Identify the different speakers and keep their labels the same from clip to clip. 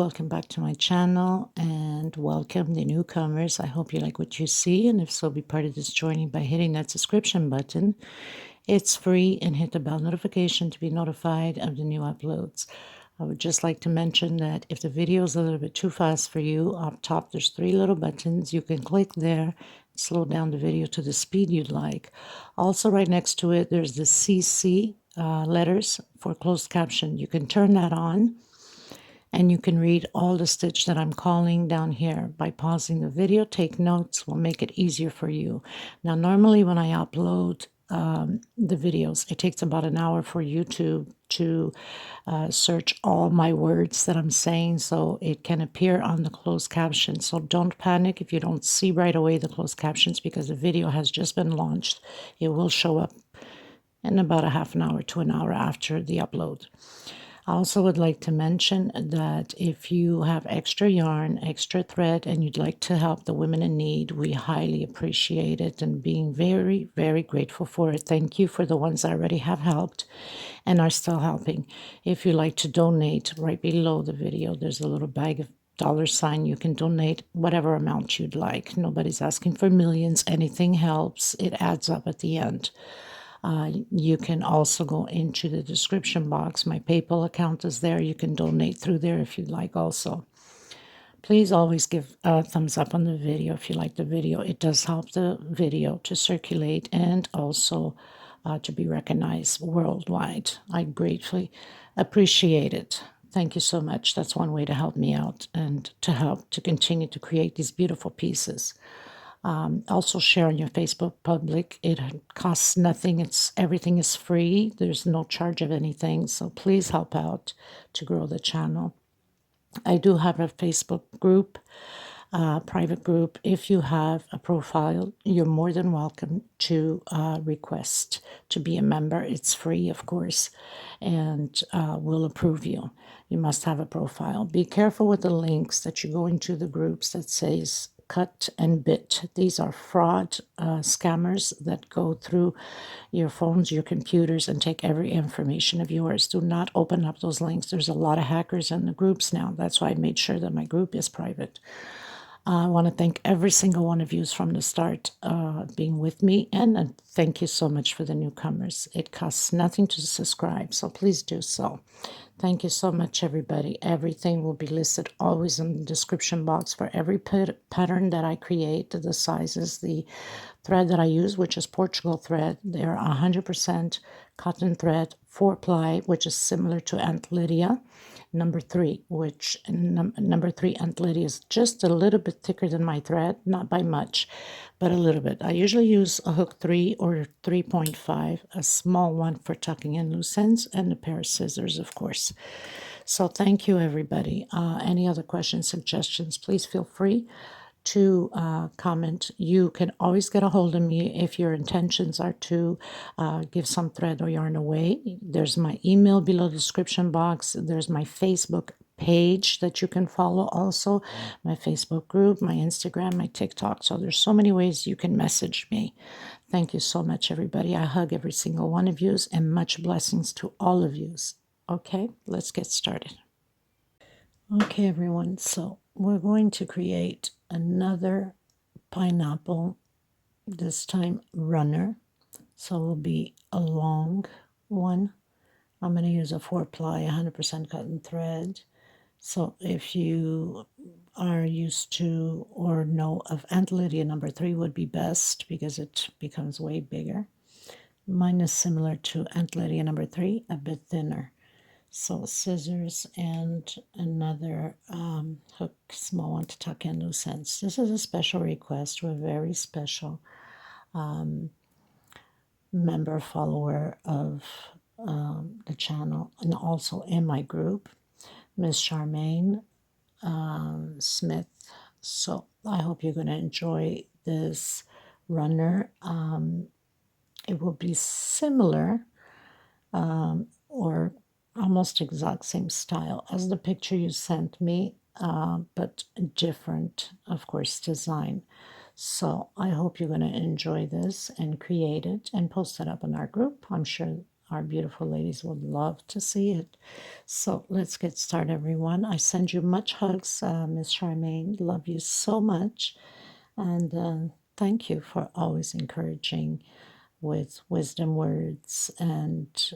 Speaker 1: welcome back to my channel and welcome the newcomers. I hope you like what you see, and if so, be part of this journey by hitting that subscription button. It's free, and hit the bell notification to be notified of the new uploads. I would just like to mention that if the video is a little bit too fast for you, up top there's 3 little buttons. You can click there, slow down the video to the speed you'd like. Also, right next to it, there's the CC letters for closed caption. You can turn that on, and you can read all the stitch that I'm calling down here. By pausing the video, take notes, will make it easier for you. Now, normally when I upload the videos, it takes about an hour for YouTube to search all my words that I'm saying, so it can appear on the closed captions. So don't panic if you don't see right away the closed captions, because the video has just been launched. It will show up in about a half an hour to an hour after the upload. I also would like to mention that if you have extra yarn, extra thread, and you'd like to help the women in need, we highly appreciate it and being very, very grateful for it. Thank you for the ones that already have helped and are still helping. If you'd like to donate, right below the video, there's a little bag of $. You can donate whatever amount you'd like. Nobody's asking for millions. Anything helps. It adds up at the end. You can also go into the description box. My PayPal account is there. You can donate through there if you'd like also. Please always give a thumbs up on the video if you like the video. It does help the video to circulate and also to be recognized worldwide. I gratefully appreciate it. Thank you so much. That's one way to help me out and to help to continue to create these beautiful pieces. Also share on your Facebook public. It costs nothing. Everything is free. There's no charge of anything. So please help out to grow the channel. I do have a Facebook group, private group. If you have a profile, you're more than welcome to request to be a member. It's free, of course, and we'll approve you. You must have a profile. Be careful with the links that you go into the groups that says cut and bit. These are fraud scammers that go through your phones, your computers, and take every information of yours. Do not open up those links. There's a lot of hackers in the groups now. That's why I made sure that my group is private. I want to thank every single one of you from the start being with me, and thank you so much for the newcomers. It costs nothing to subscribe, so please do so. Thank you so much, everybody. Everything will be listed always in the description box for every pattern that I create, the sizes, the thread that I use, which is Portugal thread. They're 100% cotton thread, 4-ply, which is similar to Aunt Lydia. Number 3, which number 3 Aunt Lydia is just a little bit thicker than my thread, not by much, but a little bit. I usually use a hook 3 or 3.5, a small one for tucking in loose ends, and a pair of scissors, of course. So thank you, everybody. Any other questions, suggestions, please feel free to comment. You can always get a hold of me if your intentions are to give some thread or yarn away. There's my email below the description box. There's my Facebook page that you can follow also, my Facebook group, my Instagram, my TikTok. So there's so many ways you can message me. Thank you so much, everybody. I hug every single one of you, and much blessings to all of you. Okay, let's get started. Okay, everyone, so we're going to create another pineapple, this time runner. So it will be a long one. I'm going to use a 4-ply 100% cotton thread. So if you are used to or know of Aunt Lydia, number 3 would be best because it becomes way bigger. Mine is similar to Aunt Lydia number 3, a bit thinner. So scissors and another hook, small one to tuck in loose ends. This is a special request. We're a very special member, follower of the channel, and also in my group, Miss Charmaine Smith. So I hope you're going to enjoy this runner. It will be similar or almost exact same style as the picture you sent me, but different, of course, design. So I hope you're going to enjoy this and create it and post it up in our group. I'm sure our beautiful ladies would love to see it. So let's get started, everyone. I send you much hugs, Miss Charmaine. Love you so much. And thank you for always encouraging with wisdom words and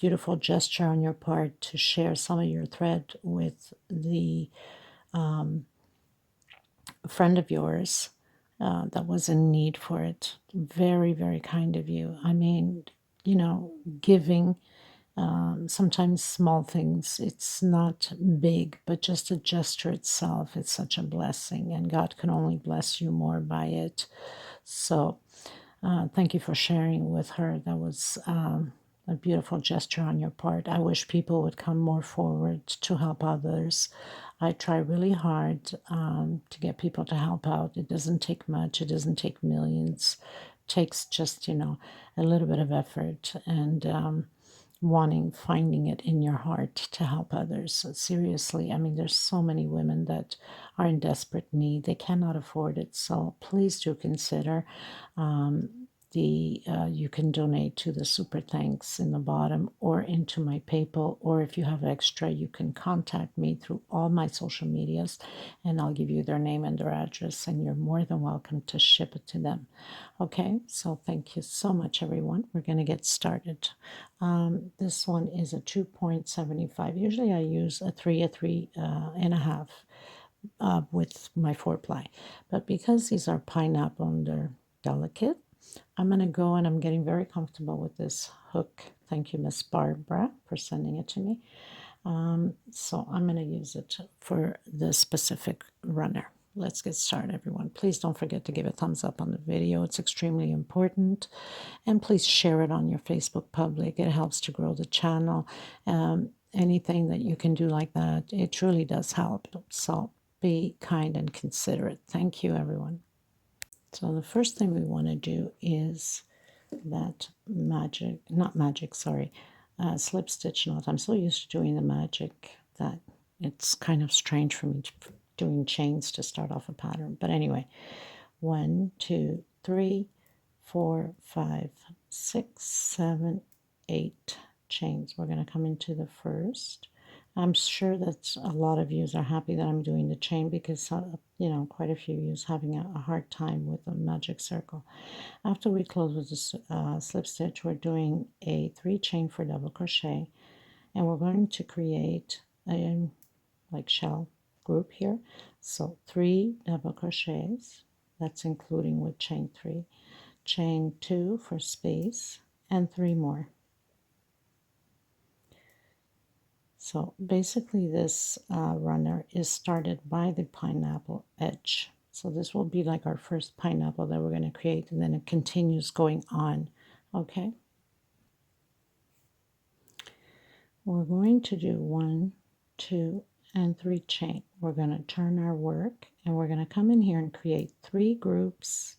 Speaker 1: beautiful gesture on your part to share some of your thread with the friend of yours that was in need for it. Very, very kind of you. I mean, giving sometimes small things, it's not big, but just a gesture itself, it's such a blessing, and God can only bless you more by it. So thank you for sharing with her. That was a beautiful gesture on your part. I wish people would come more forward to help others. I try really hard to get people to help out. It doesn't take much. It doesn't take millions. It takes just, a little bit of effort and finding it in your heart to help others. So seriously, I mean, there's so many women that are in desperate need. They cannot afford it. So please do consider you can donate to the super thanks in the bottom or into my PayPal, or if you have extra, you can contact me through all my social medias and I'll give you their name and their address, and you're more than welcome to ship it to them. Okay, so thank you so much, everyone. We're going to get started. This one is a 2.75. Usually I use a 3.5 with my 4-ply, but because these are pineapple and they're delicate, I'm going to go, and I'm getting very comfortable with this hook. Thank you, Miss Barbara, for sending it to me. So I'm going to use it for the specific runner. Let's get started, everyone. Please don't forget to give a thumbs up on the video. It's extremely important. And please share it on your Facebook public. It helps to grow the channel. Anything that you can do like that, it truly does help. So be kind and considerate. Thank you, everyone. So the first thing we want to do is that slip stitch knot. I'm so used to doing the magic that it's kind of strange for me doing chains to start off a pattern. But anyway, 1, 2, 3, 4, 5, 6, 7, 8 chains. We're going to come into the first. I'm sure that a lot of you are happy that I'm doing the chain, because quite a few of you having a hard time with the magic circle. After we close with the slip stitch, we're doing a 3 chain for double crochet, and we're going to create a shell group here. So 3 double crochets, that's including with chain 3, chain 2 for space, and 3 more. So basically this runner is started by the pineapple edge. So this will be like our first pineapple that we're going to create, and then it continues going on. Okay. We're going to do 1, 2, and 3 chain. We're going to turn our work, and we're going to come in here and create 3 groups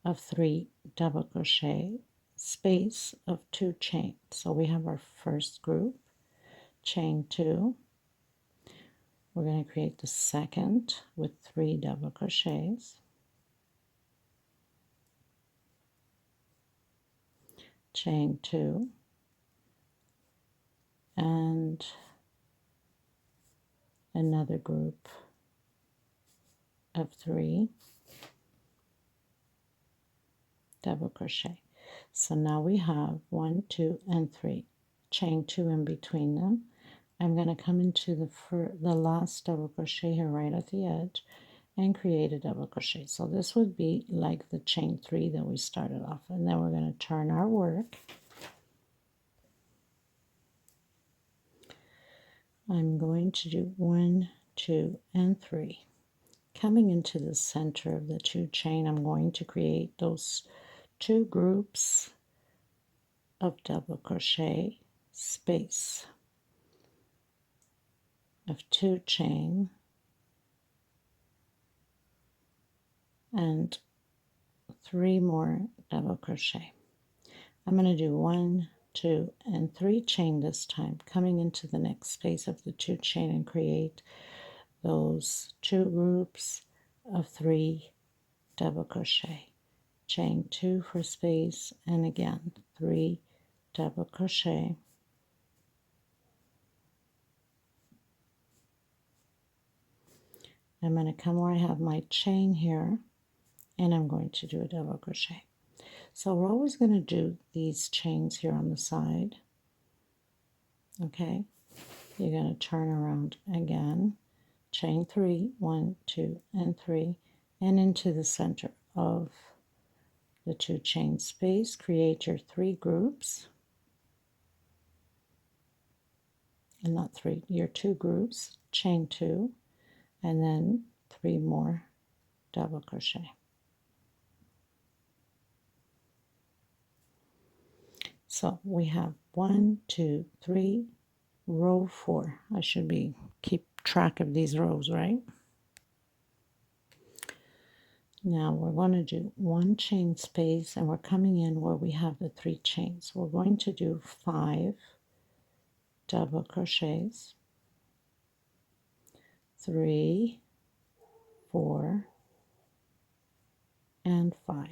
Speaker 1: of 3 double crochet, space of 2 chain. So we have our first group, chain 2. We're going to create the second with 3 double crochets, chain 2, and another group of 3 double crochet. So now we have 1, 2, and 3, chain 2 in between them. I'm going to come into the last double crochet here right at the edge and create a double crochet. So this would be like the chain 3 that we started off, and then we're going to turn our work. I'm going to do 1, 2, and 3. Coming into the center of the 2 chain, I'm going to create those 2 groups of double crochet, space of 2 chain, and 3 more double crochet. I'm going to do 1, 2, and 3 chain this time, coming into the next space of the 2 chain, and create those 2 groups of 3 double crochet, chain 2 for space, and again 3 double crochet, I'm going to come where I have my chain here, and I'm going to do a double crochet. So we're always going to do these chains here on the side. Okay, you're going to turn around again, chain 3, 1, 2, and 3, and into the center of the 2 chain space, create your 3 groups, and not 3, your 2 groups, chain 2, and then 3 more double crochet. So we have 1, 2, 3, row 4. I should keep track of these rows, right? Now we're going to do 1 chain space, and we're coming in where we have the 3 chains. We're going to do 5 double crochets, 3, 4, and 5.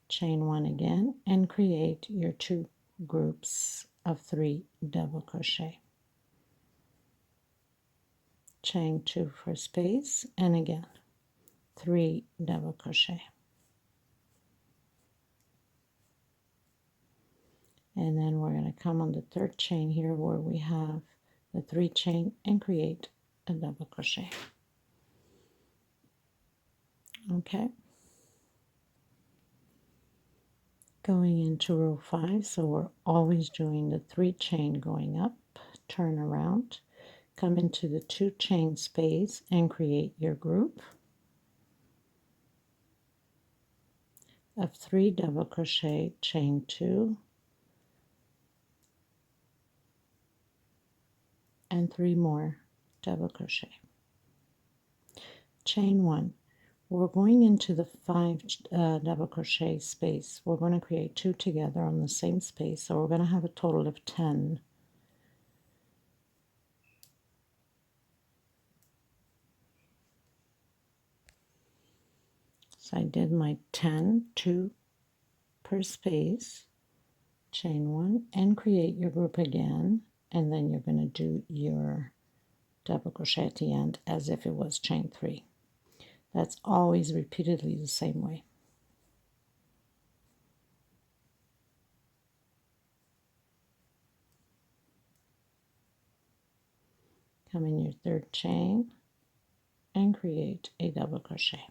Speaker 1: Chain 1 again and create your 2 groups of 3 double crochet. Chain 2 for space, and again 3 double crochet. And then we're going to come on the 3rd chain here where we have the 3 chain and create a double crochet. Okay. Going into row 5, so we're always doing the 3 chain going up, turn around, come into the 2 chain space and create your group of 3 double crochet, chain 2, and 3 more double crochet. Chain 1. We're going into the 5 double crochet space. We're going to create 2 together on the same space, so we're going to have a total of 10. So I did my 10, 2 per space, chain 1, and create your group again, and then you're going to do your double crochet at the end as if it was chain 3. That's always repeatedly the same way. Come in your 3rd chain and create a double crochet.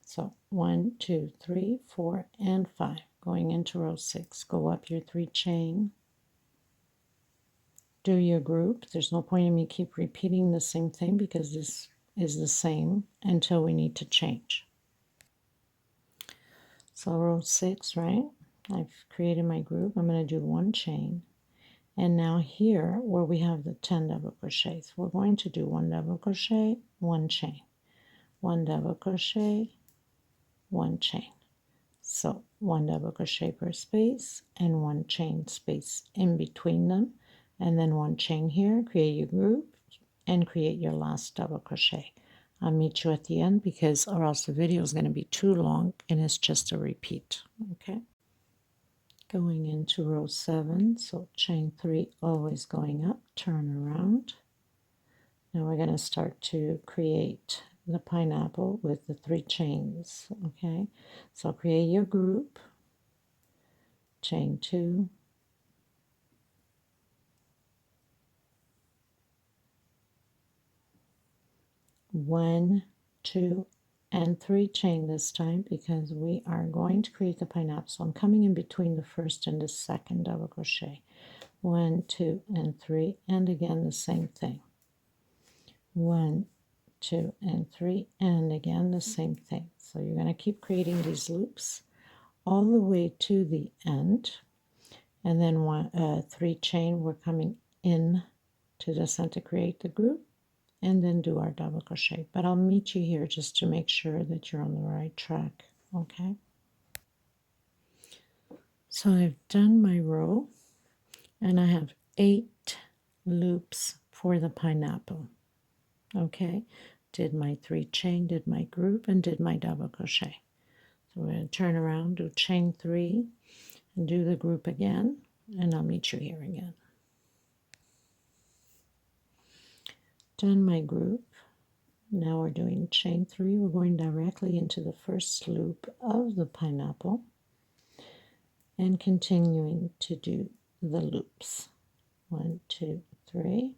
Speaker 1: So 1, 2, 3, 4, and 5. Going into row 6, go up your 3 chain, do your group. There's no point in me keep repeating the same thing because this is the same until we need to change. So row 6, right? I've created my group. I'm going to do 1 chain. And now here where we have the 10 double crochets, we're going to do 1 double crochet, 1 chain, 1 double crochet, 1 chain. So 1 double crochet per space and 1 chain space in between them, and then 1 chain here, create your group and create your last double crochet. I'll meet you at the end because or else the video is going to be too long and it's just a repeat. Okay, going into row 7, so chain 3 always going up, turn around. Now we're going to start to create the pineapple with the 3 chains. Okay, so create your group, chain 2, one, 2, and 3 chain this time because we are going to create the pineapple. So I'm coming in between the 1st and the 2nd double crochet. 1, 2, and 3, and again the same thing. 1, 2, and 3, and again the same thing. So you're going to keep creating these loops all the way to the end, and then 3 chain. We're coming in to the center, create the group, and then do our double crochet. But I'll meet you here just to make sure that you're on the right track. Okay, so I've done my row and I have 8 loops for the pineapple. Okay, did my 3 chain, did my group, and did my double crochet. So we're going to turn around, do chain 3, and do the group again, and I'll meet you here again. Done my group. Now we're doing chain 3. We're going directly into the first loop of the pineapple and continuing to do the loops. 1, 2, 3,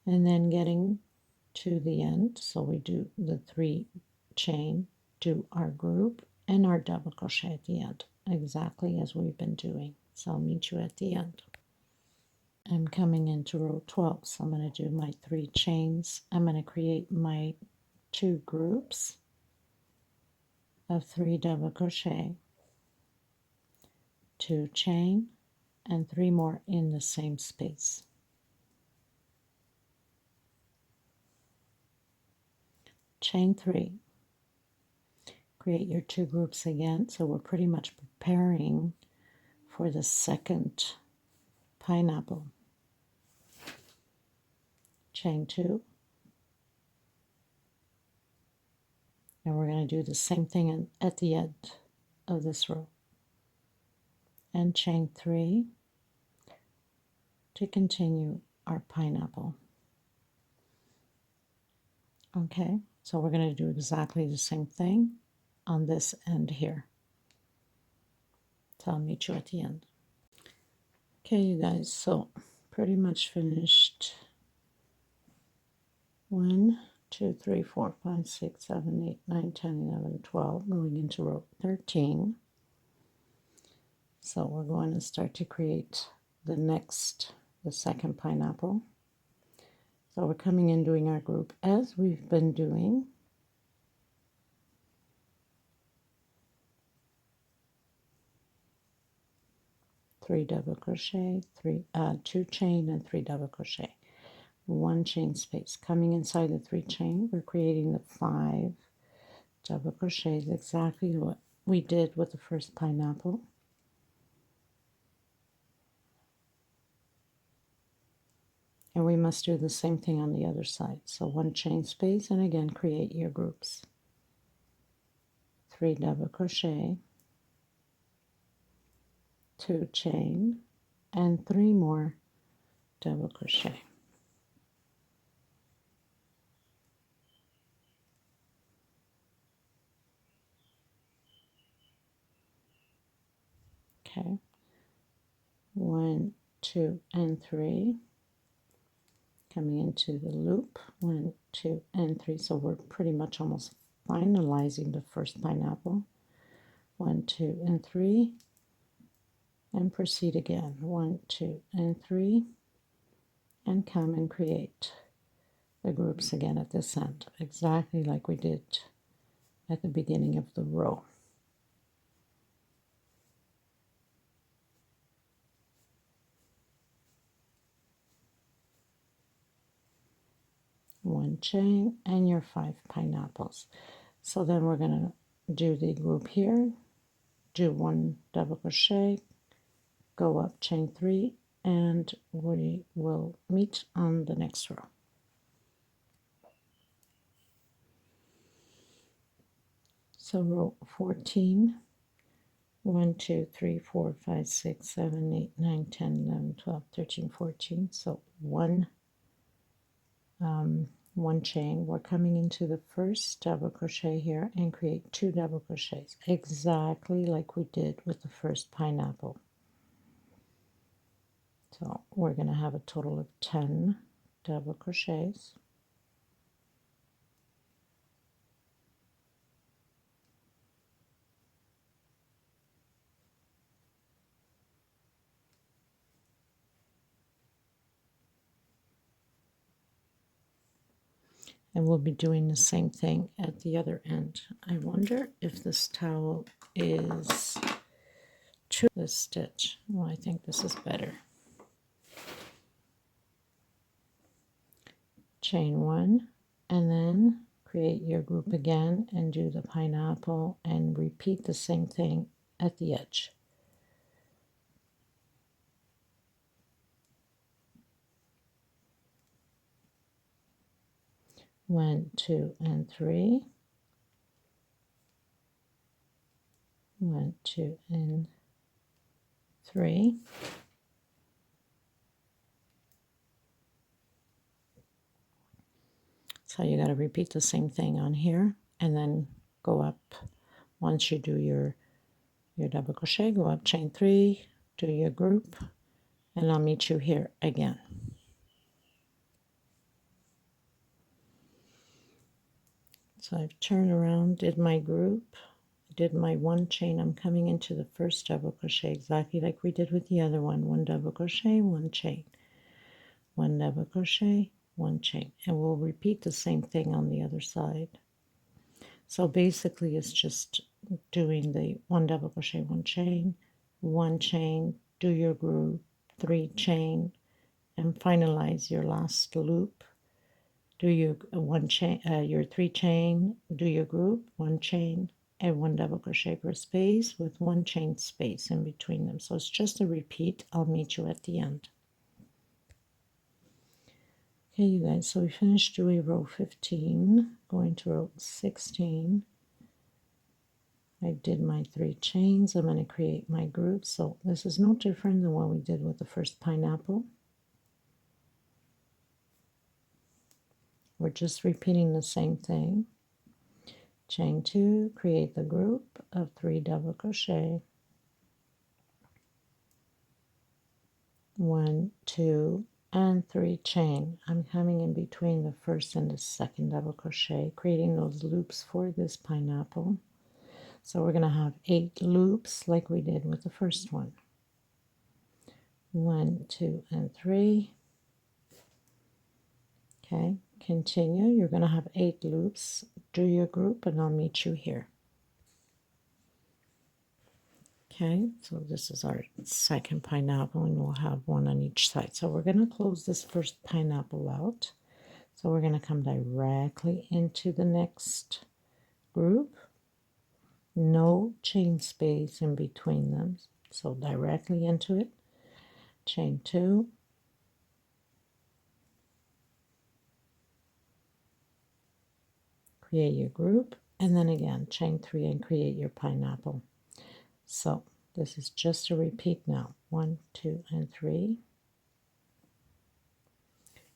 Speaker 1: and then getting to the end. So we do the 3 chain, do our group and our double crochet at the end, exactly as we've been doing. So I'll meet you at the end. I'm coming into row 12, so I'm going to do my 3 chains. I'm going to create my 2 groups of 3 double crochet, 2 chain, and 3 more in the same space. Chain 3. Create your 2 groups again, so we're pretty much preparing for the second pineapple. Chain 2, and we're going to do the same thing at the end of this row, and chain 3 to continue our pineapple. Okay, so we're going to do exactly the same thing on this end here. So I'll meet you at the end. Okay, you guys, so pretty much finished 1, 2, 3, 4, 5, 6, 7, 8, 9, 10, 11, 12, going into row 13. So we're going to start to create the second pineapple. So we're coming in doing our group as we've been doing. Three double crochet, 2 chain and 3 double crochet. 1 chain space. Coming inside the 3 chain, we're creating the 5 double crochets, exactly what we did with the first pineapple. And we must do the same thing on the other side. So 1 chain space, and again create your groups. 3 double crochet, 2 chain, and 3 more double crochet. Okay, 1, 2, and 3. Coming into the loop, 1, 2, and 3. So we're pretty much almost finalizing the first pineapple. 1, 2, and 3, and proceed again. 1, 2, and 3, and come and create the groups again at this end, exactly like we did at the beginning of the row. One chain and your 5 pineapples. So then we're going to do the group here, do 1 double crochet, go up, chain 3, and we will meet on the next row. So row 14, 1, 2, 3, 4, 5, 6, 7, 8, 9, 10, 11, 12, 13, 14. So one chain. We're coming into the first double crochet here and create 2 double crochets, exactly like we did with the first pineapple. So we're going to have a total of 10 double crochets. And we'll be doing the same thing at the other end. I wonder if this towel is to this stitch. Well, I think this is better. Chain 1, and then create your group again and do the pineapple and repeat the same thing at the edge. One, 2, and 3. 1, 2, and 3. So you got to repeat the same thing on here, and then go up. Once you do your double crochet, go up, chain 3, do your group, and I'll meet you here again. So I've turned around, did my group, did my 1 chain. I'm coming into the first double crochet exactly like we did with the other one. 1 double crochet, 1 chain, 1 double crochet, 1 chain, and we'll repeat the same thing on the other side. So basically it's just doing the 1 double crochet, 1 chain, 1 chain, do your group, 3 chain, and finalize your last loop. Do your 1 chain, your 3 chain, do your group, 1 chain, and 1 double crochet per space with 1 chain space in between them. So it's just a repeat. I'll meet you at the end. Okay, you guys, so we finished doing row 15, going to row 16. I did my 3 chains. I'm going to create my group. So this is no different than what we did with the first pineapple. We're just repeating the same thing. Chain 2, create the group of 3 double crochet. 1, 2, and 3 chain. I'm coming in between the first and the second double crochet, creating those loops for this pineapple. So we're going to have 8 loops like we did with the first one. 1, 2, and 3. Okay, continue. You're going to have 8 loops. Do your group, and I'll meet you here. Okay, so this is our second pineapple, and we'll have 1 on each side. So we're going to close this first pineapple out. So we're going to come directly into the next group. No chain space in between them. So directly into it. Chain 2. Create your group, and then again chain 3 and create your pineapple. So this is just a repeat now. 1, 2, and 3.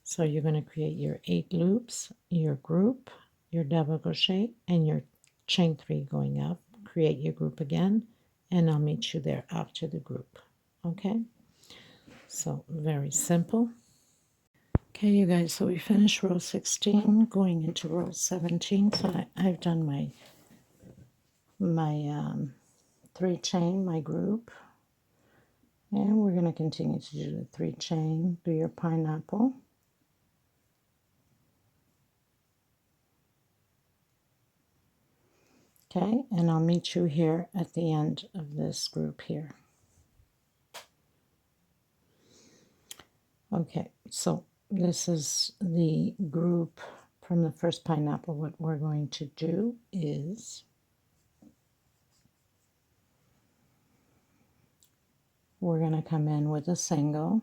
Speaker 1: So you're going to create your 8 loops, your group, your double crochet, and your chain 3 going up. Create your group again, and I'll meet you there after the group. Okay, so very simple. Okay, you guys, so we finished row 16, going into row 17. So I've done my 3 chain, my group, and we're going to continue to do the 3 chain. Do your pineapple. Okay, and I'll meet you here at the end of this group here. Okay, so this is the group from the first pineapple. What we're going to do is we're going to come in with a single,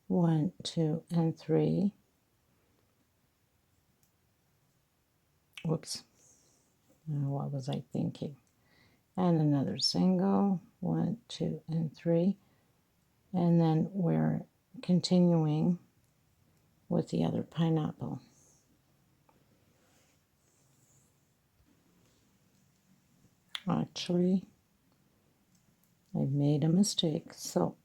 Speaker 1: 1, 2, and 3. Whoops, what was I thinking? And another single, 1, 2, and 3. And then we're continuing with the other pineapple. Actually, I made a mistake. So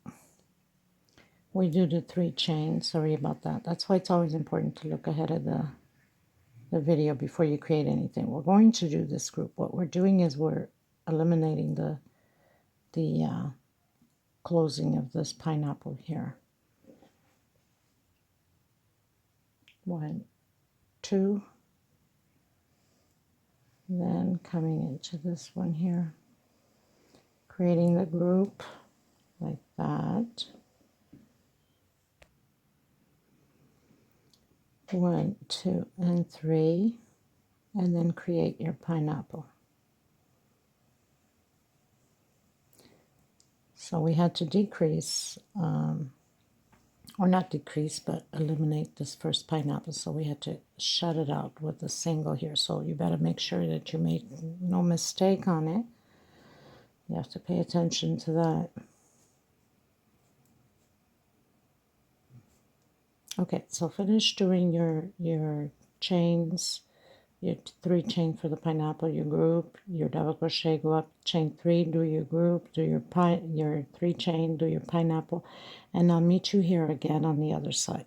Speaker 1: we do the 3 chains. Sorry about that. That's why it's always important to look ahead of the video before you create anything. We're going to do this group. What we're doing is we're eliminating the closing of this pineapple here. 1, 2, then coming into this one here, creating the group like that. 1, 2, and 3, and then create your pineapple. So we had to decrease, or not decrease, but eliminate this first pineapple. So we had to shut it out with a single here. So you better make sure that you make no mistake on it. You have to pay attention to that. Okay, so finish doing your chains, your 3 chain for the pineapple, your group, your double crochet, go up, chain 3, do your group, do your 3 chain, do your pineapple, and I'll meet you here again on the other side.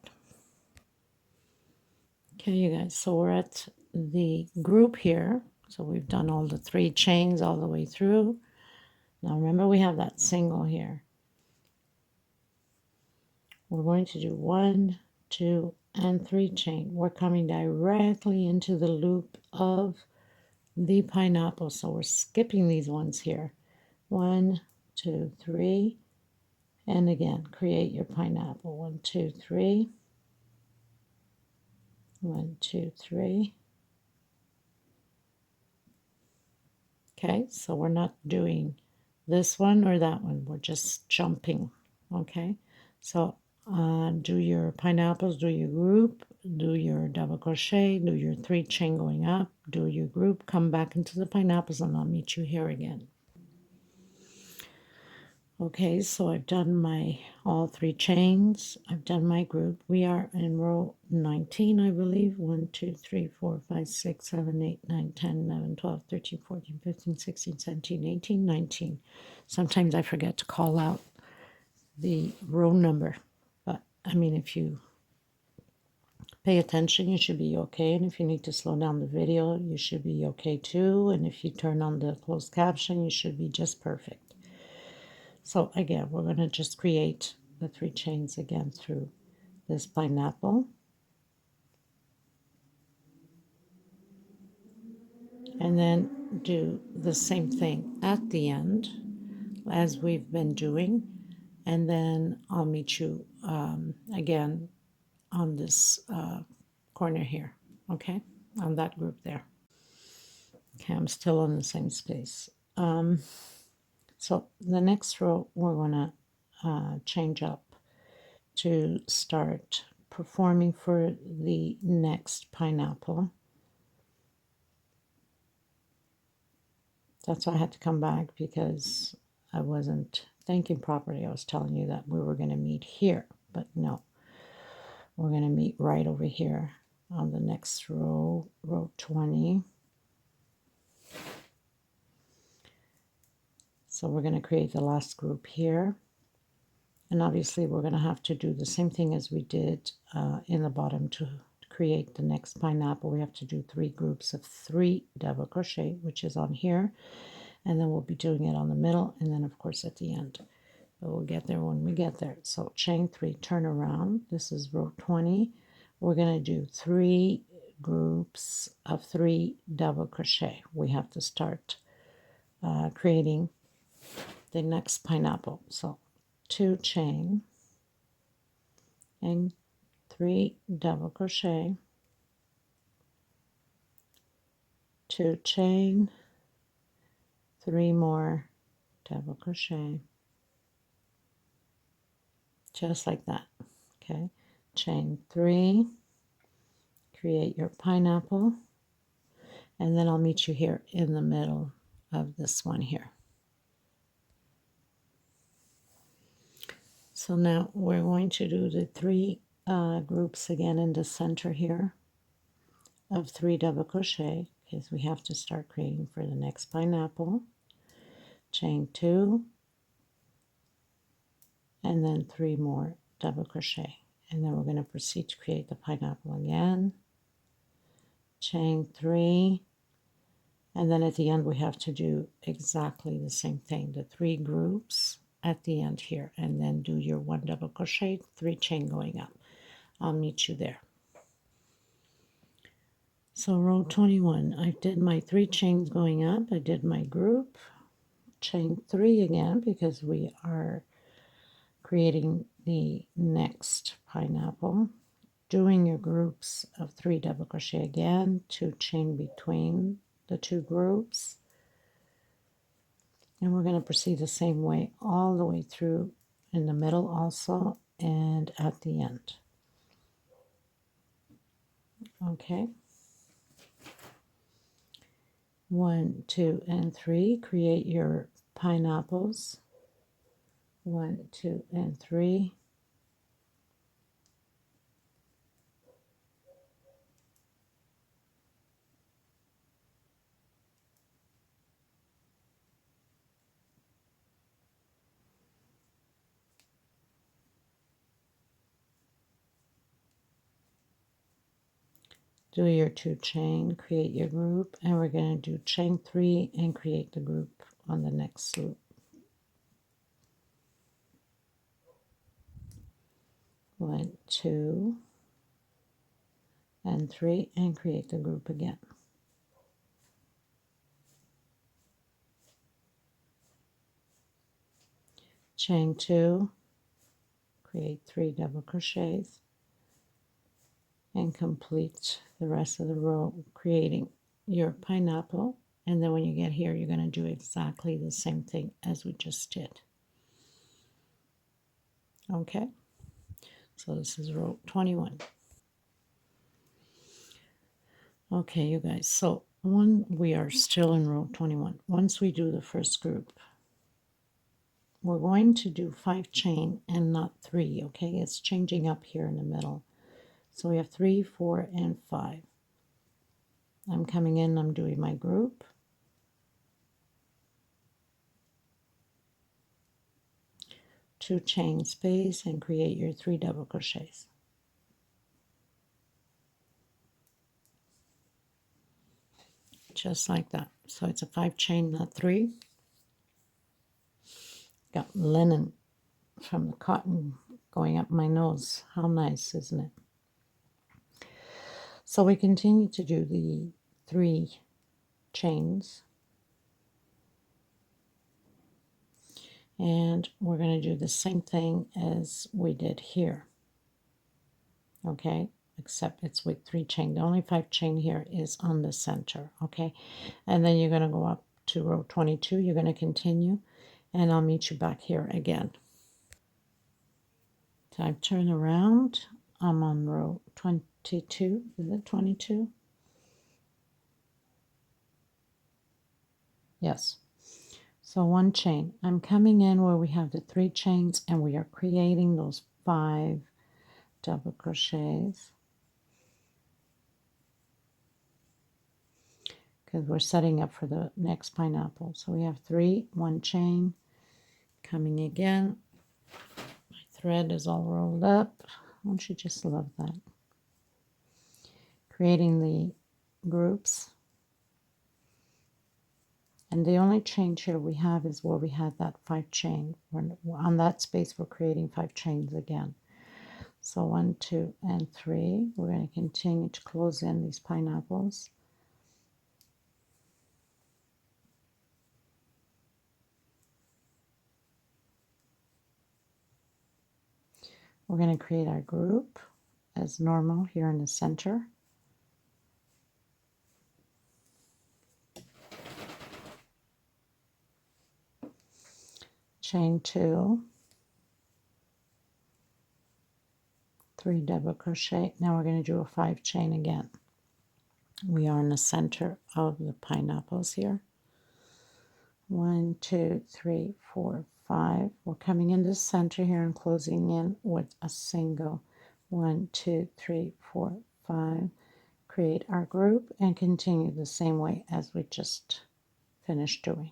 Speaker 1: Okay, you guys, so we're at the group here. So we've done all the 3 chains all the way through. Now remember, we have that single here. We're going to do 1, 2, and 3 chain. We're coming directly into the loop of the pineapple. So we're skipping these ones here. 1, 2, 3, and again, create your pineapple. 1, 2, 3. 1, 2, 3. Okay, so we're not doing this one or that one. We're just jumping. Okay, so do your pineapples, do your group, do your double crochet, do your 3 chain going up, do your group, come back into the pineapples, and I'll meet you here again. Okay, so I've done my all 3 chains. I've done my group. We are in row 19, I believe. 1, 2, 3, 4, 5, 6, 7, 8, 9, 10, 11, 12, 13, 14, 15, 16, 17, 18, 19. Sometimes I forget to call out the row number. But, I mean, if you pay attention, you should be okay. And if you need to slow down the video, you should be okay too. And if you turn on the closed caption, you should be just perfect. So again, we're going to just create the 3 chains again through this pineapple. And then do the same thing at the end as we've been doing. And then I'll meet you again on this corner here, okay? On that group there. Okay, I'm still on the same space. So the next row, we're going to change up to start performing for the next pineapple. That's why I had to come back, because I wasn't thinking properly. I was telling you that we were going to meet here, but no. We're going to meet right over here on the next row, row 20. So we're going to create the last group here. And obviously we're going to have to do the same thing as we did in the bottom to create the next pineapple. We have to do 3 groups of 3 double crochet, which is on here. And then we'll be doing it on the middle, and then of course at the end. But we'll get there when we get there. So chain 3, turn around. This is row 20. We're going to do 3 groups of 3 double crochet. We have to start creating the next pineapple. So 2 chain and 3 double crochet, 2 chain, 3 more double crochet, just like that. Okay, chain 3, create your pineapple, and then I'll meet you here in the middle of this one here. So now we're going to do the 3 groups again in the center here of 3 double crochet, because we have to start creating for the next pineapple. Chain 2, and then 3 more double crochet, and then we're going to proceed to create the pineapple again. Chain 3, and then at the end we have to do exactly the same thing, the 3 groups at the end here, and then do your 1 double crochet, 3 chain going up. I'll meet you there. So row 21, I did my 3 chains going up, I did my group, chain 3 again, because we are creating the next pineapple, doing your groups of 3 double crochet again, 2 chain between the 2 groups, and we're going to proceed the same way all the way through in the middle also and at the end. Okay, 1, 2, and 3, create your pineapples. 1, 2, and 3. do your 2 chain, create your group, and we're going to do chain 3 and create the group on the next loop. 1, 2, and 3, and create the group again. Chain 2, create 3 double crochets, and complete the rest of the row creating your pineapple. And then when you get here, you're going to do exactly the same thing as we just did. Okay, so this is row 21. Okay, you guys, so we are still in row 21. Once we do the first group, we're going to do 5 chain and not 3, okay? It's changing up here in the middle. So we have 3, 4, and 5. I'm coming in, I'm doing my group. Two chain space and create your 3 double crochets. Just like that. So it's a 5 chain, not 3. Got linen from the cotton going up my nose. How nice, isn't it? So we continue to do the 3 chains. And we're going to do the same thing as we did here. Okay, except it's with 3 chain. The only 5 chain here is on the center. Okay, and then you're going to go up to row 22. You're going to continue, and I'll meet you back here again. So I turn around. I'm on row 22. Is it 22? Yes. So 1 chain. I'm coming in where we have the 3 chains, and we are creating those 5 double crochets because we're setting up for the next pineapple. So we have 3, 1 chain, coming again. My thread is all rolled up. Don't you just love that? Creating the groups. And the only change here we have is where we had that 5 chain. On that space, we're creating 5 chains again. So 1, 2, and 3. We're going to continue to close in these pineapples. We're going to create our group as normal here in the center. Chain 2, 3 double crochet. Now we're going to do a 5 chain again. We are in the center of the pineapples here. 1, 2, 3, 4, 5. We're coming into the center here and closing in with a single 1, 2, 3, 4, 5. Create our group and continue the same way as we just finished doing.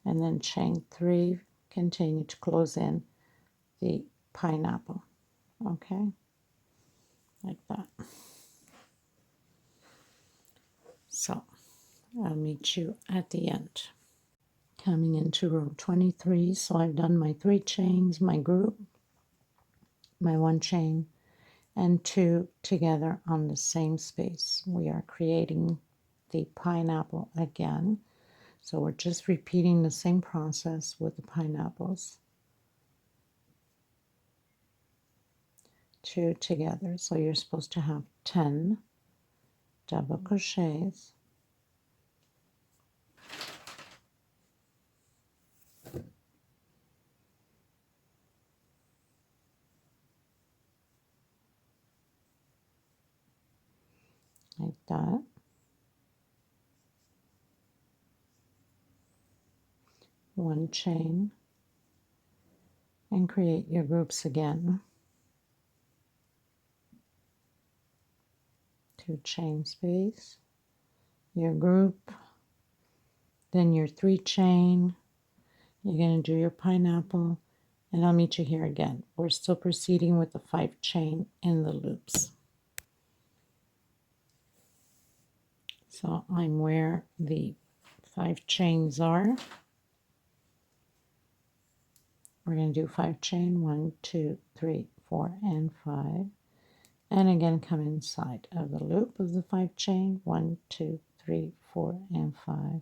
Speaker 1: And then chain 3, continue to close in the pineapple. Okay, like that. So I'll meet you at the end. Coming into row 23, so I've done my 3 chains, my group, my 1 chain, and 2 together on the same space. We are creating the pineapple again. So we're just repeating the same process with the pineapples. 2 together. So you're supposed to have 10 double crochets. Like that. One chain and create your groups again. 2 chain space, your group, then your 3 chain, you're going to do your pineapple, and I'll meet you here again. We're still proceeding with the 5 chain in the loops. So I'm where the 5 chains are. We're going to do 5 chain, 1, 2, 3, 4, and 5. And again, come inside of the loop of the 5 chain, 1, 2, 3, 4, and 5.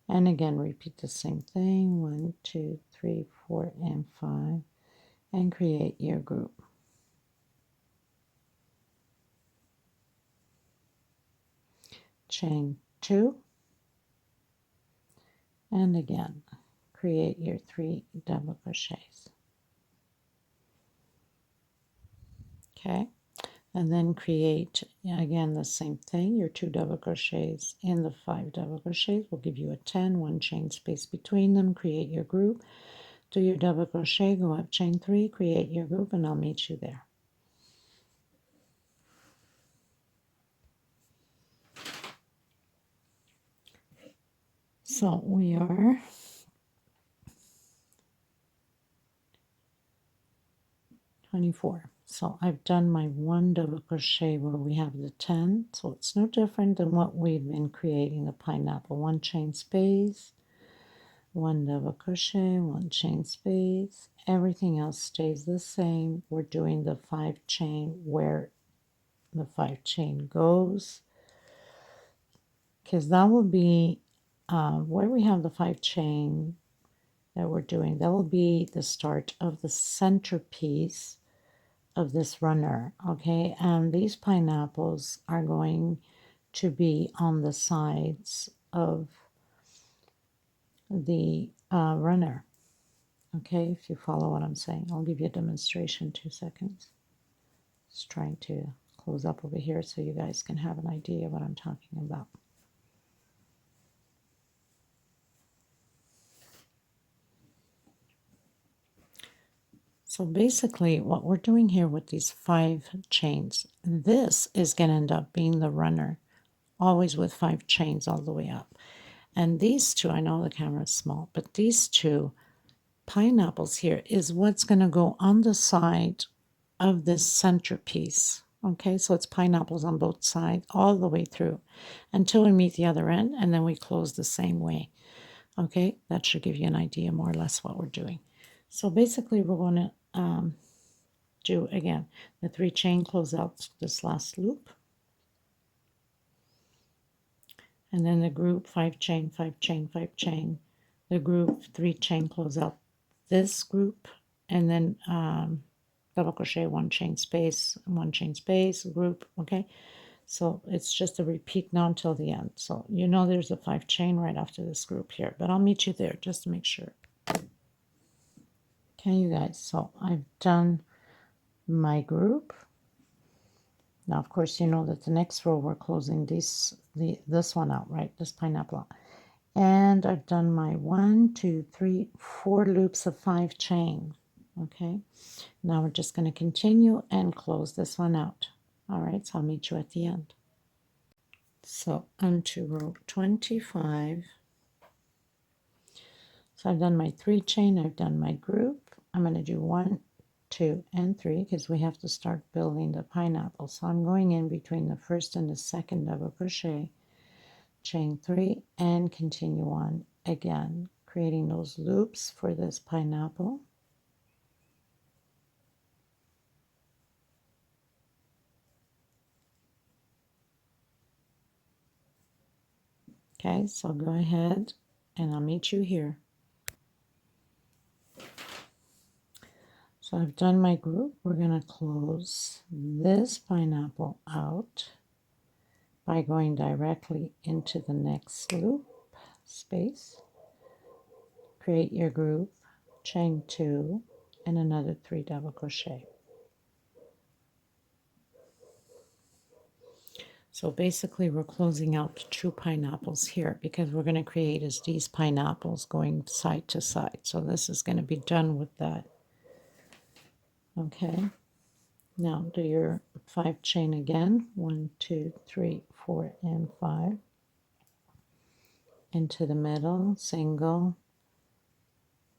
Speaker 1: And again, repeat the same thing, 1, 2, 3, 4, and 5, and create your group. Chain 2, and again, create your 3 double crochets. Okay, and then create again the same thing, your 2 double crochets in the 5 double crochets will give you a 10, 1 chain space between them, create your group, do your double crochet, go up chain 3, create your group, and I'll meet you there. So we are '24. So I've done my 1 double crochet where we have the 10. So it's no different than what we've been creating the pineapple. 1 chain space, 1 double crochet, 1 chain space. Everything else stays the same. We're doing the 5 chain where the 5 chain goes, because that will be where we have the 5 chain that we're doing. That will be the start of the centerpiece of this runner. Okay, and these pineapples are going to be on the sides of the runner. Okay, if you follow what I'm saying, I'll give you a demonstration, 2 seconds. Just trying to close up over here so you guys can have an idea of what I'm talking about. So basically what we're doing here with these 5 chains, this is going to end up being the runner, always with 5 chains all the way up. And these 2, I know the camera is small, but these 2 pineapples here is what's going to go on the side of this centerpiece. Okay, so it's pineapples on both sides all the way through until we meet the other end, and then we close the same way. Okay, that should give you an idea more or less what we're doing. So basically we're going to do again the 3 chain, close out this last loop, and then the group 5 chain, 5 chain, 5 chain, the group 3 chain, close out this group, and then double crochet, 1 chain space, 1 chain space, group. Okay, so it's just a repeat now until the end. So you know there's a 5 chain right after this group here, but I'll meet you there just to make sure. Okay, you guys, so I've done my group. Now, of course, you know that the next row we're closing this one out, right? This pineapple out. And I've done my 1, 2, 3, 4 loops of 5 chain. Okay, now we're just going to continue and close this one out. All right, so I'll meet you at the end. So onto row 25. So I've done my 3 chain, I've done my group. I'm going to do 1, 2, and 3 because we have to start building the pineapple. So I'm going in between the first and the second double crochet, chain 3, and continue on again, creating those loops for this pineapple. Okay, so go ahead and I'll meet you here. So I've done my group. We're going to close this pineapple out by going directly into the next loop space. Create your group, chain 2, and another 3 double crochet. So basically we're closing out 2 pineapples here because we're going to create as these pineapples going side to side. So this is going to be done with that. Okay, now do your 5 chain again, 1, 2, 3, 4, and 5. into the middle, single,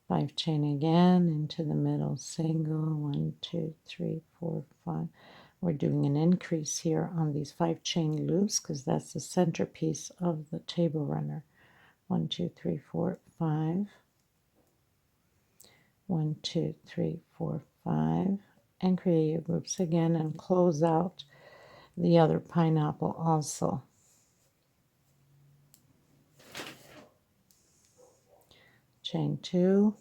Speaker 1: 5 chain again, into the middle, single, 1 2 3 4 5. We're doing an increase here on these 5 chain loops because that's the centerpiece of the table runner. 1 2 3 4 5. 1 2 3 4 5, and create your groups again and close out the other pineapple also. Chain 2.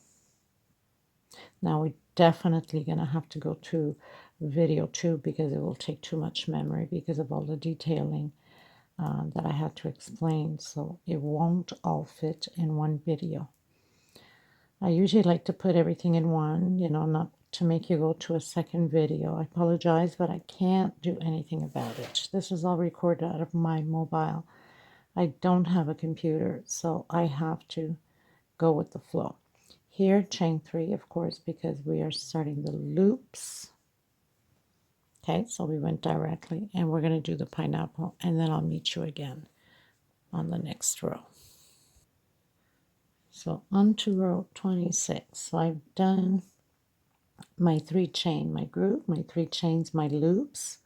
Speaker 1: Now we're definitely going to have to go to video 2 because it will take too much memory because of all the detailing that I had to explain, so it won't all fit in one video. I usually like to put everything in one, not to make you go to a second video. I apologize, but I can't do anything about it. This is all recorded out of my mobile. I don't have a computer, so I have to go with the flow. Here, chain 3, of course, because we are starting the loops. Okay, so we went directly, and we're going to do the pineapple, and then I'll meet you again on the next row. So on to row 26. So I've done my 3 chain, my group, my 3 chains, my loops,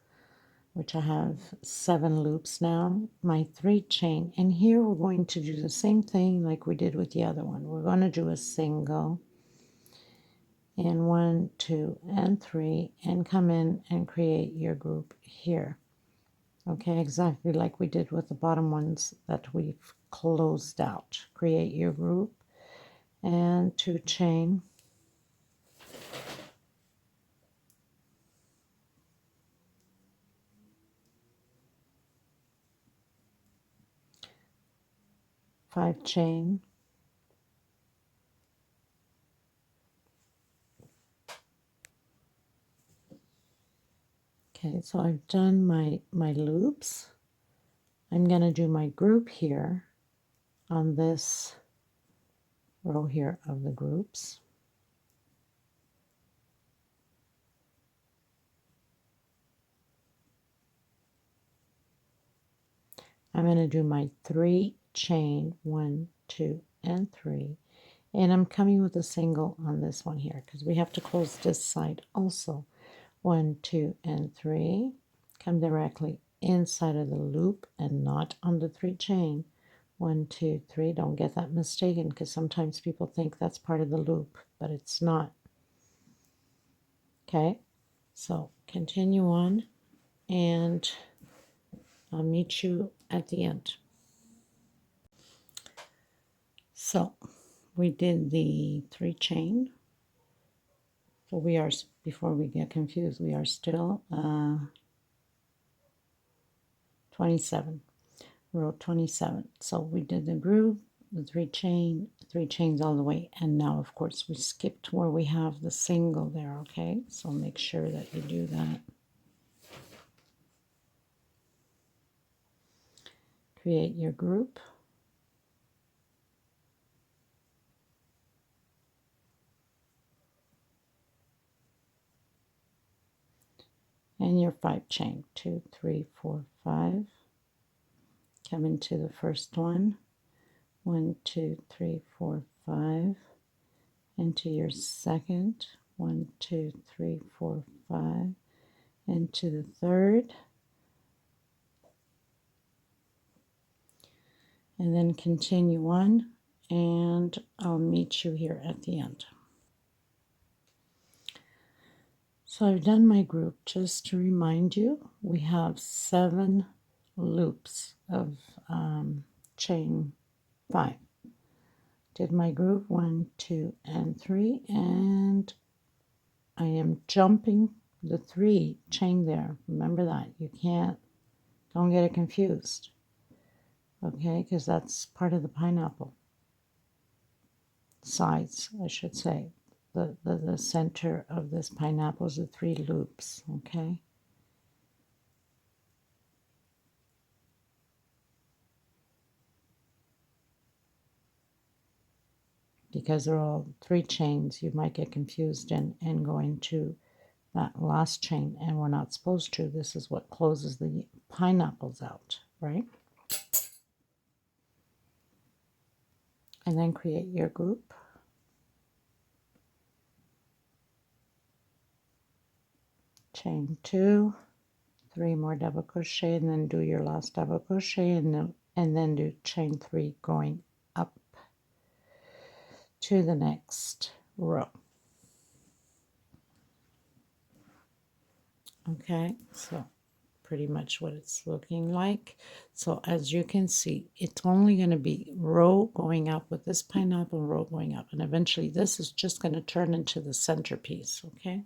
Speaker 1: which I have 7 loops now, my 3 chain, and here we're going to do the same thing like we did with the other one. We're going to do a single and 1 2 and 3 and come in and create your group here. Okay, exactly like we did with the bottom ones that we've closed out. Create your group and 2 chain, five chain, okay, so I've done my loops. I'm going to do my group here on this row here of the groups. I'm going to do my 3 chain, 1 2 and 3, and I'm coming with a single on this one here because we have to close this side also. 1 2 and 3, come directly inside of the loop and not on the 3 chain. 1 2 3, don't get that mistaken because sometimes people think that's part of the loop, but it's not. Okay, so continue on and I'll meet you at the end. So we did the 3 chain. So we are, before we get confused, we are still 27, row 27. So we did the group, the 3 chains all the way, and now of course we skipped where we have the single there. Okay, so make sure that you do that. Create your group. And your 5 chain, 2 3 4 5. Come into the first one, 1 2 3 4 5. Into your second, 1 2 3 4 5. Into the third, and then continue on, and I'll meet you here at the end. So I've done my group. Just to remind you, we have 7 loops of chain 5. Did my group 1 2 and 3, and I am jumping the 3 chain there. Remember that. Don't get it confused. Okay, because that's part of the pineapple. Sides, I should say. The center of this pineapple is the 3 loops, okay? Because they're all 3 chains, you might get confused and go into that last chain, and we're not supposed to. This is what closes the pineapples out, right? and then create your group. Chain 2, 3 more double crochet, and then do your last double crochet, and then do chain 3 going up to the next row. Okay, so pretty much what it's looking like. So as you can see, it's only going to be row going up with this pineapple, row going up, and eventually this is just going to turn into the centerpiece. Okay,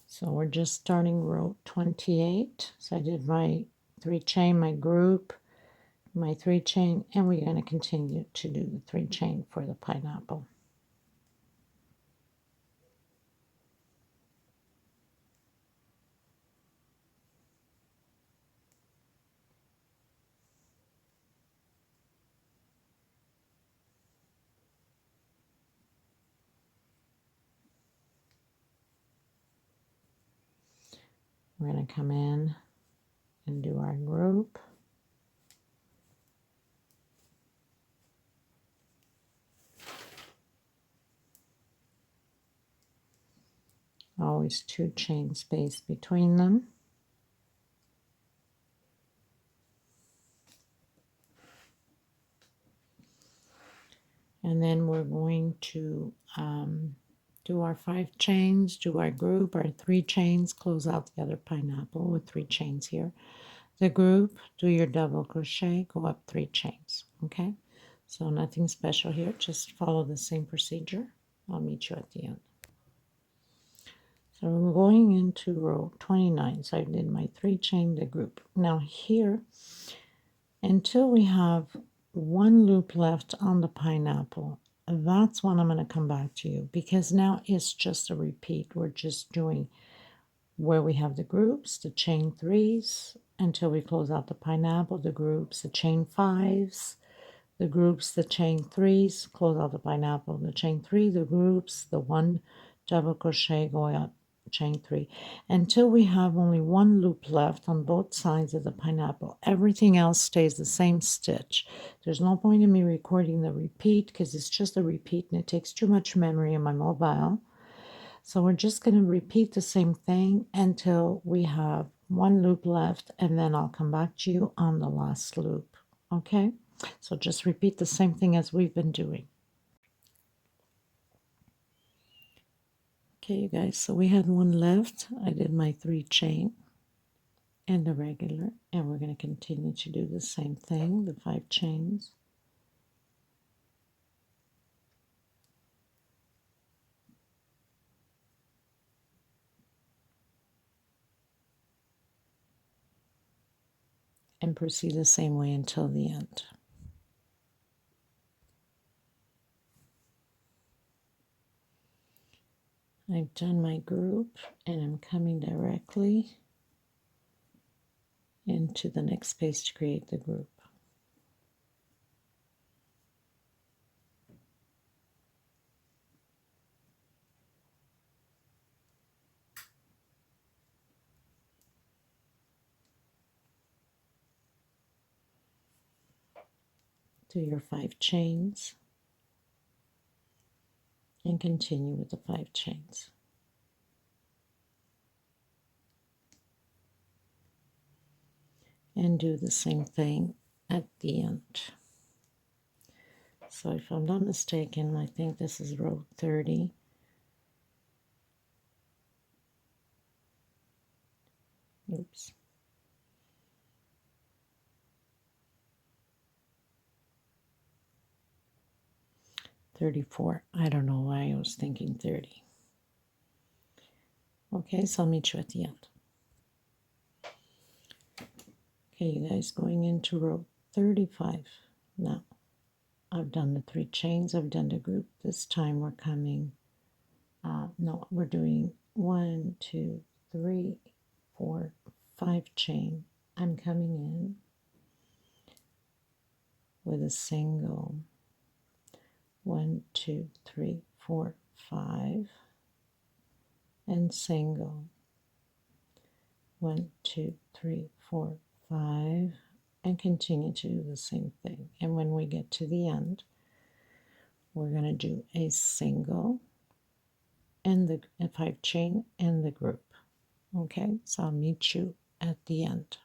Speaker 1: so we're just starting row 28. So I did my 3 chain, my group, my 3 chain, and we're going to continue to do the 3 chain for the pineapple. We're going to come in and do our group. Always 2 chain space between them. And then we're going to do our 5 chains, do our group, our 3 chains, close out the other pineapple with 3 chains here. The group, do your double crochet, go up 3 chains. Okay, so nothing special here, just follow the same procedure. I'll meet you at the end. So we're going into row 29. So I did my 3 chain, the group. Now here, until we have 1 loop left on the pineapple, that's when I'm going to come back to you, because now it's just a repeat. We're just doing where we have the groups, the chain 3s until we close out the pineapple, the groups, the chain 5s, the groups, the chain 3s, close out the pineapple, the chain 3, the groups, the 1 double crochet going up, chain 3, until we have only 1 loop left on both sides of the pineapple. Everything else stays the same stitch. There's no point in me recording the repeat because it's just a repeat and it takes too much memory on my mobile. So we're just going to repeat the same thing until we have 1 loop left, and then I'll come back to you on the last loop. Okay, so just repeat the same thing as we've been doing. Okay, you guys, so we had 1 left. I did my 3 chain and the regular, and we're going to continue to do the same thing, the 5 chains. And proceed the same way until the end. I've done my group and I'm coming directly into the next space to create the group. Do your 5 chains and continue with the 5 chains. And do the same thing at the end. So if I'm not mistaken, I think this is row 30. Oops. $34. I don't know why I was thinking 30. Okay, so I'll meet you at the end. Okay, you guys, going into row 35. Now, I've done the 3 chains, I've done the group. This time we're coming, no, we're doing 1, 2, 3, 4, 5 chain. I'm coming in with a single 1, 2, 3, 4, 5, and single 1, 2, 3, 4, 5, and continue to do the same thing. And when we get to the end, we're going to do a single in the 5 chain in the group. Okay, so I'll meet you at the end.